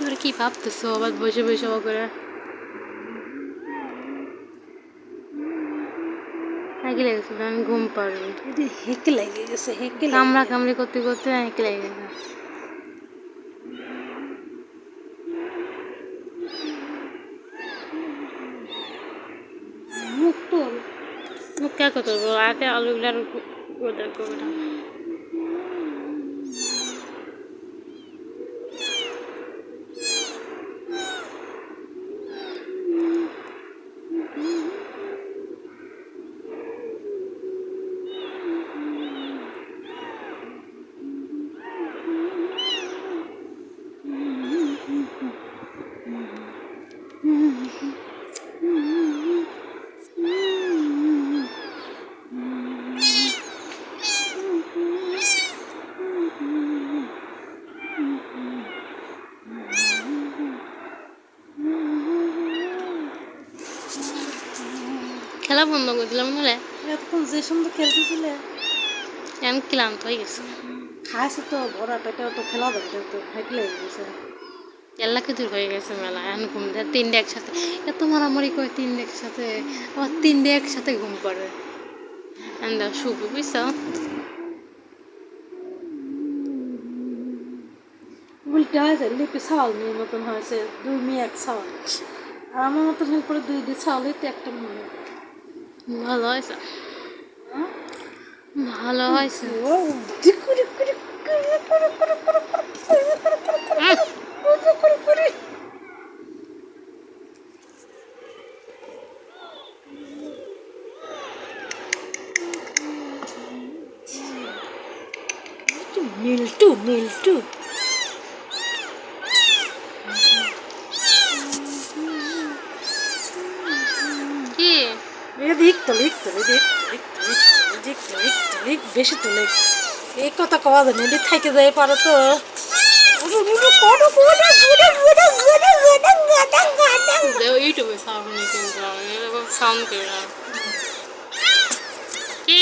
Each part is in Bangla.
তোমরা কি ভাবতেছো আবার বসে বসে করে? হেঁকে লেগেছে, আমি ঘুম পারবি। হেঁকে লেগে গেছে, হেঁকে কামড়া কামড়ি করতে করতে হেঁকে লেগে গেছে। মুখ তোল। মুখ কে করতে বলবো? আগে আলুগুলার গোদার করবে না। খেলা বন্ধ করে দিলাম নাহলে এতক্ষণ যে সুন্দর খেলতেছিলে। আমি ক্লান্ত হয়ে গেছে। খাইছে তো ভরা পেটে, তো খেলা দেখতে তো হেঁকে লেগে গেছে। এল্লা কিছু হয়ে গেছে মেলা, এখন ঘুম দেয় তিনটে একসাথে। এত মারামারি করে তিনটে একসাথে, আবার তিনটে একসাথে ঘুম পাড়ে। শুবি বুঝছো? উল্টা হয়েছে, লিপি ছাওয়াল মেয়ের মতন হয়েছে, 2 মেয়ে 1 ছাওয়াল। আর আমার মতন হয়ে পরে 2 ছাওয়ালই তো একটা মেয়ে। ভালো হয়েছে, ভালো হয়েছে। নীলটু নীলটু কি এদিক তো লিখ তো লিখ বেশি তো লিখ। এই কথা কওয়া যায় না, এদিক থেকে যাই পারো তো। ইউটিউবে সাউন্ড কিন্তু সাউন্ড করে না। কি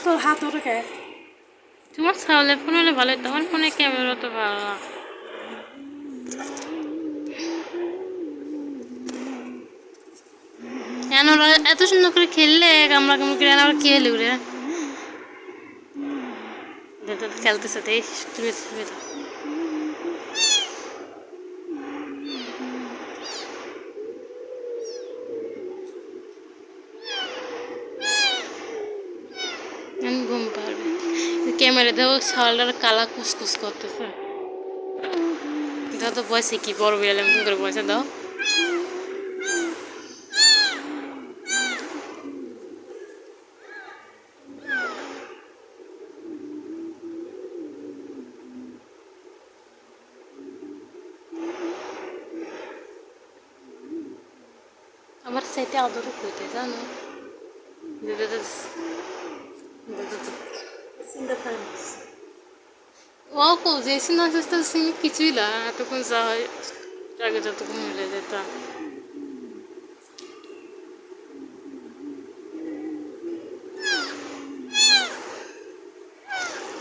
তোর হাত ওটা খায়। তোমার সাউন্ড ফোন হলে ভালো, তোমার ফোনে ক্যামেরা তো ভালো না। ওরা এত সুন্দর করে খেললে, কামড়া কামড়ি করে আবার কে এলে ওরে খেলতেছে। তুমি ঘুম পারবে। ক্যামেরা দেবো, সালটার কালা কুসকুস করতেছে। দাও তো পয়সা কি বড় বেড়ালে এমন করে পয়সা দাও। আমার সাইতে আদরও করতে জানো, ও যে সিনেমা সিনে কিছুই না, এতক্ষণ যা হয় আগে যতক্ষণ মিলে যেতাম।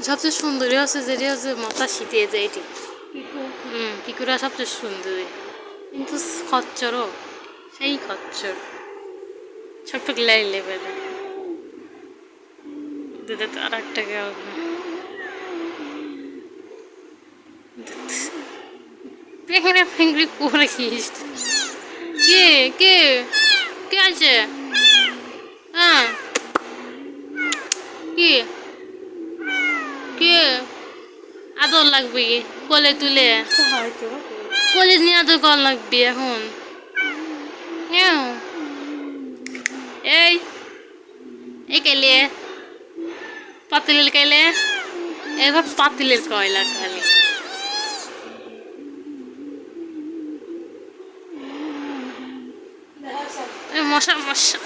সবচেয়ে সুন্দরী হচ্ছে যেটি হচ্ছে মাথা শীতে যায় এটি। পিকুরা সবচেয়ে সুন্দরী, কিন্তু খচ্চরও সেই খচ্চর, ছোট্ট লাই লেভেলে। দুধে তো আর একটা ফেংড়ে ফেংড়ি করে খিস। কে কে কে আছে? হ্যাঁ কি কে আদর লাগবে? কোলে তুলে কোলে নিয়ে আদর করা লাগবে এখন। এই এই কেলে পাতিল কেলে এবার পাতিলের কয়লা খালি মশা মশা